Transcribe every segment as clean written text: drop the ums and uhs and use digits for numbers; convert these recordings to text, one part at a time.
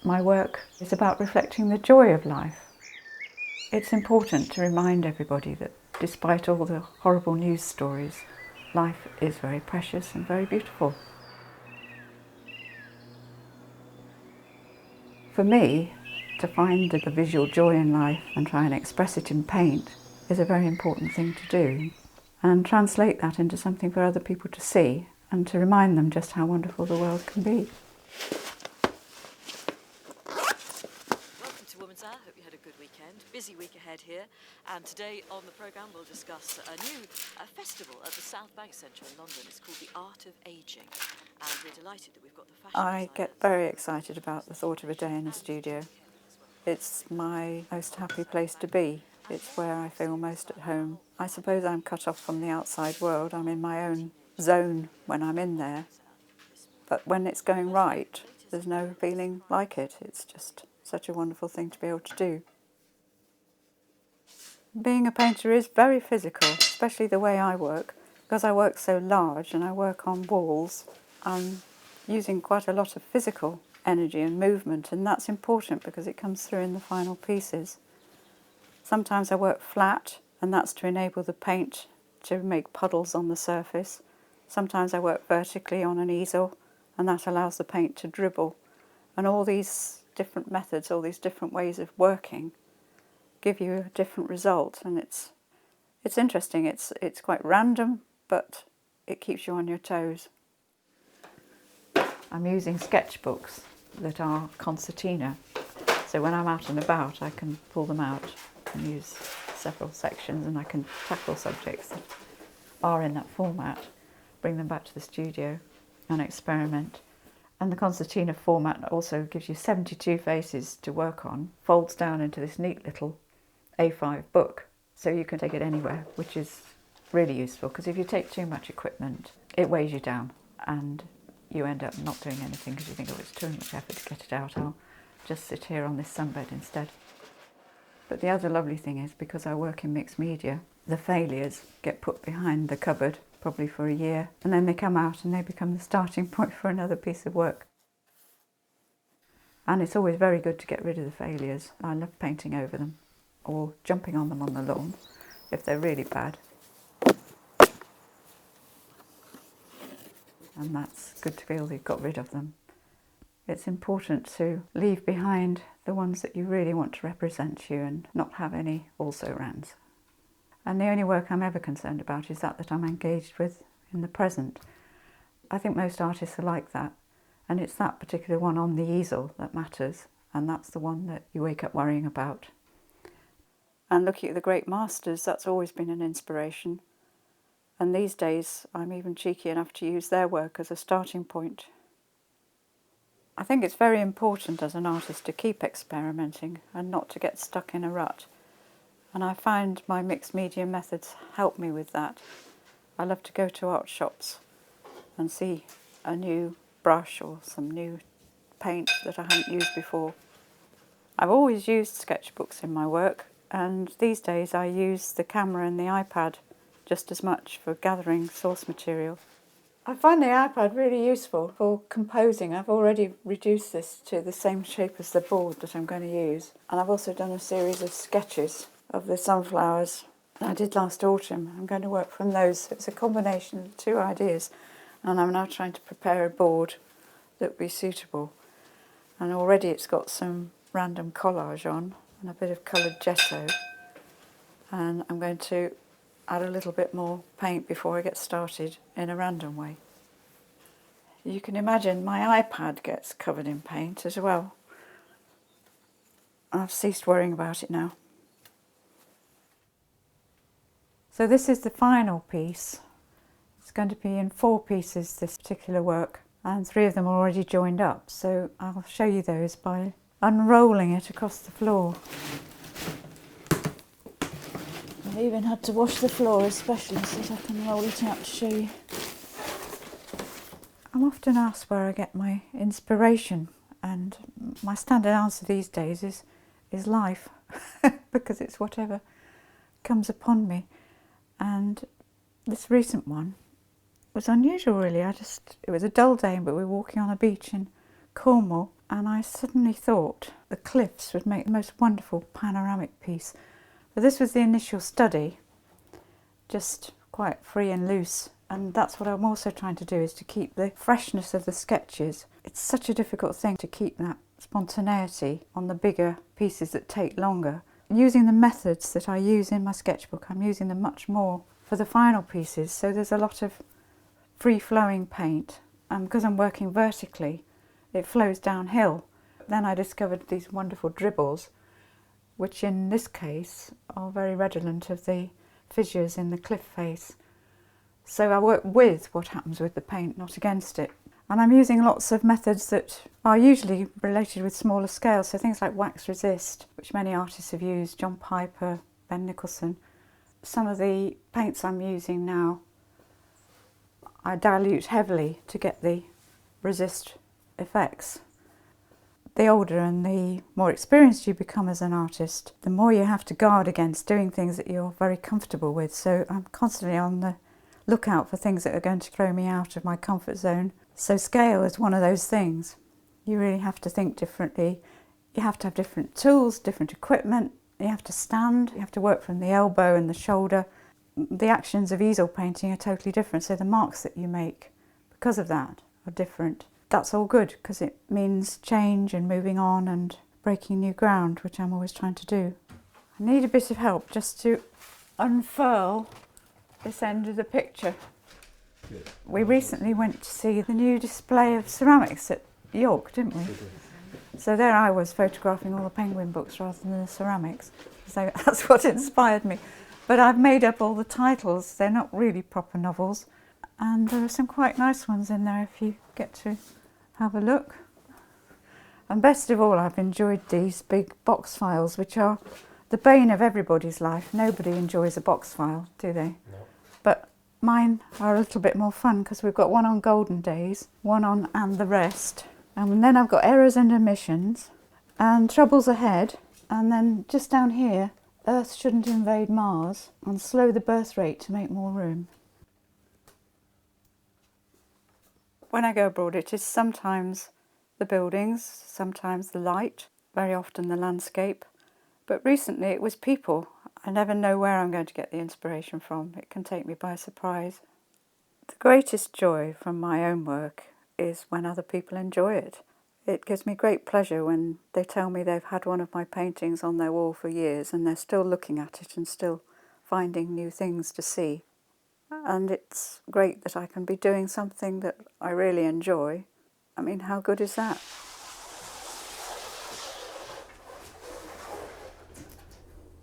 My work is about reflecting the joy of life. It's important to remind everybody that despite all the horrible news stories, life is very precious and very beautiful. For me, to find the visual joy in life and try and express it in paint is a very important thing to do, and translate that into something for other people to see and to remind them just how wonderful the world can be. Welcome to Woman's Hour. Hope you had a good weekend. Busy week ahead here, and today on the programme we'll discuss a new festival at the South Bank Centre in London. It's called The Art of Ageing, and we're delighted that we've got the fashion I get very excited about the thought of a day in a studio. It's my most happy place to be. It's where I feel most at home. I suppose I'm cut off from the outside world. I'm in my own zone when I'm in there. But when it's going right, there's no feeling like it. It's just such a wonderful thing to be able to do. Being a painter is very physical, especially the way I work. Because I work so large and I work on walls, I'm using quite a lot of physical energy and movement, and that's important because it comes through in the final pieces. Sometimes I work flat, and that's to enable the paint to make puddles on the surface. Sometimes I work vertically on an easel, and that allows the paint to dribble. And all these different methods, all these different ways of working give you a different result, and it's interesting. It's quite random, but it keeps you on your toes. I'm using sketchbooks that are concertina, so when I'm out and about I can pull them out and use several sections, and I can tackle subjects that are in that format, bring them back to the studio and experiment. And the concertina format also gives you 72 faces to work on, folds down into this neat little A5 book, so you can take it anywhere, which is really useful, because if you take too much equipment it weighs you down and you end up not doing anything because you think, oh, it's too much effort to get it out, I'll just sit here on this sunbed instead. But the other lovely thing is, because I work in mixed media, the failures get put behind the cupboard probably for a year, and then they come out and they become the starting point for another piece of work. And it's always very good to get rid of the failures. I love painting over them or jumping on them on the lawn if they're really bad. And that's good to feel that you've got rid of them. It's important to leave behind the ones that you really want to represent you and not have any also-rans. And the only work I'm ever concerned about is that I'm engaged with in the present. I think most artists are like that, and it's that particular one on the easel that matters, and that's the one that you wake up worrying about. And looking at the great masters, that's always been an inspiration. And these days, I'm even cheeky enough to use their work as a starting point. I think it's very important as an artist to keep experimenting and not to get stuck in a rut. And I find my mixed media methods help me with that. I love to go to art shops and see a new brush or some new paint that I haven't used before. I've always used sketchbooks in my work, and these days I use the camera and the iPad just as much for gathering source material. I find the iPad really useful for composing. I've already reduced this to the same shape as the board that I'm going to use. And I've also done a series of sketches of the sunflowers that I did last autumn. I'm going to work from those. It's a combination of two ideas, and I'm now trying to prepare a board that would be suitable. And already it's got some random collage on and a bit of coloured gesso. And I'm going to add a little bit more paint before I get started in a random way. You can imagine my iPad gets covered in paint as well. I've ceased worrying about it now. So this is the final piece. It's going to be in 4 pieces, this particular work, and 3 of them are already joined up, so I'll show you those by unrolling it across the floor. I've even had to wash the floor especially so that I can roll it out to show you. I'm often asked where I get my inspiration, and my standard answer these days is life, because it's whatever comes upon me. And this recent one was unusual really. It was a dull day, but we were walking on a beach in Cornwall, and I suddenly thought the cliffs would make the most wonderful panoramic piece. But this was the initial study, just quite free and loose, and that's what I'm also trying to do, is to keep the freshness of the sketches. It's such a difficult thing to keep that spontaneity on the bigger pieces that take longer. Using the methods that I use in my sketchbook, I'm using them much more for the final pieces, so there's a lot of free-flowing paint, and because I'm working vertically, it flows downhill. Then I discovered these wonderful dribbles, which in this case are very redolent of the fissures in the cliff face. So I work with what happens with the paint, not against it. And I'm using lots of methods that are usually related with smaller scales, so things like wax resist, which many artists have used, John Piper, Ben Nicholson. Some of the paints I'm using now, I dilute heavily to get the resist effects. The older and the more experienced you become as an artist, the more you have to guard against doing things that you're very comfortable with. So I'm constantly on the lookout for things that are going to throw me out of my comfort zone. So scale is one of those things. You really have to think differently. You have to have different tools, different equipment. You have to stand, you have to work from the elbow and the shoulder. The actions of easel painting are totally different, so the marks that you make because of that are different. That's all good because it means change and moving on and breaking new ground, which I'm always trying to do. I need a bit of help just to unfurl this end of the picture. Good. We recently went to see the new display of ceramics at York, didn't we? So there I was photographing all the penguin books rather than the ceramics. So that's what inspired me. But I've made up all the titles. They're not really proper novels. And there are some quite nice ones in there if you get to have a look. And best of all, I've enjoyed these big box files, which are the bane of everybody's life. Nobody enjoys a box file, do they? No. But mine are a little bit more fun because we've got one on golden days, one on and the rest. And then I've got errors and omissions and troubles ahead. And then just down here, Earth shouldn't invade Mars, and slow the birth rate to make more room. When I go abroad, it is sometimes the buildings, sometimes the light, very often the landscape. But recently it was people. I never know where I'm going to get the inspiration from. It can take me by surprise. The greatest joy from my own work is when other people enjoy it. It gives me great pleasure when they tell me they've had one of my paintings on their wall for years and they're still looking at it and still finding new things to see. And it's great that I can be doing something that I really enjoy. I mean, how good is that?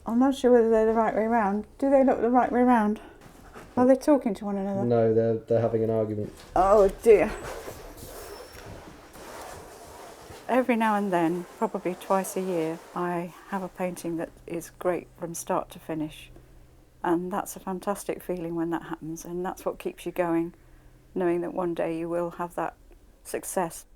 I'm not sure whether they're the right way round. Do they look the right way round? Are they talking to one another? No, they're having an argument. Oh dear. Every now and then, probably twice a year, I have a painting that is great from start to finish. And that's a fantastic feeling when that happens, and that's what keeps you going, knowing that one day you will have that success.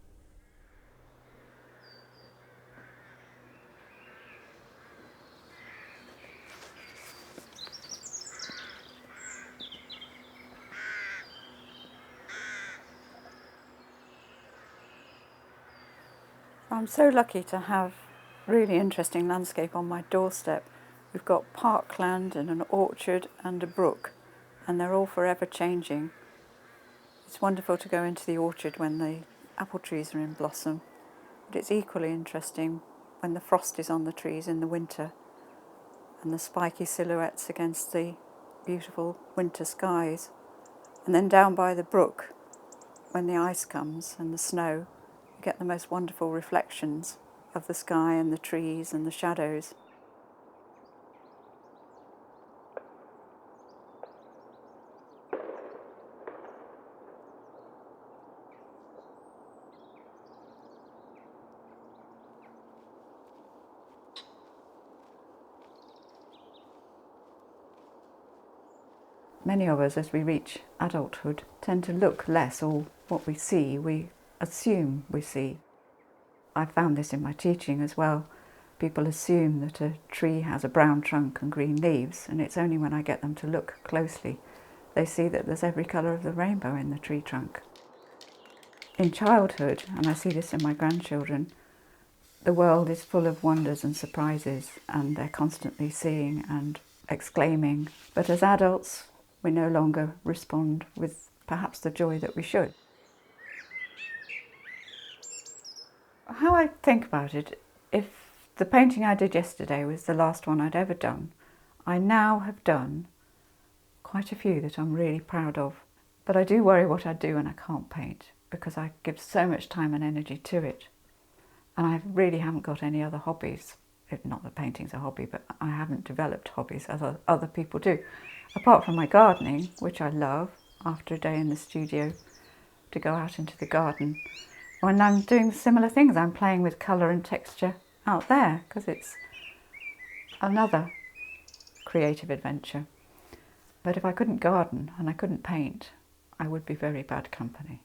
I'm so lucky to have really interesting landscape on my doorstep. We've got parkland and an orchard and a brook, and they're all forever changing. It's wonderful to go into the orchard when the apple trees are in blossom, but it's equally interesting when the frost is on the trees in the winter and the spiky silhouettes against the beautiful winter skies. And then down by the brook, when the ice comes and the snow, you get the most wonderful reflections of the sky and the trees and the shadows. Many of us, as we reach adulthood, tend to look less, or what we see, we assume we see. I found this in my teaching as well. People assume that a tree has a brown trunk and green leaves, and it's only when I get them to look closely they see that there's every colour of the rainbow in the tree trunk. in childhood, and I see this in my grandchildren, the world is full of wonders and surprises, and they're constantly seeing and exclaiming. But as adults, we no longer respond with perhaps the joy that we should. How I think about it, if the painting I did yesterday was the last one I'd ever done, I now have done quite a few that I'm really proud of. But I do worry what I'd do when I can't paint, because I give so much time and energy to it. And I really haven't got any other hobbies. Not that painting's a hobby, but I haven't developed hobbies as other people do. Apart from my gardening, which I love, after a day in the studio, to go out into the garden. When I'm doing similar things, I'm playing with colour and texture out there, because it's another creative adventure. But if I couldn't garden and I couldn't paint, I would be very bad company.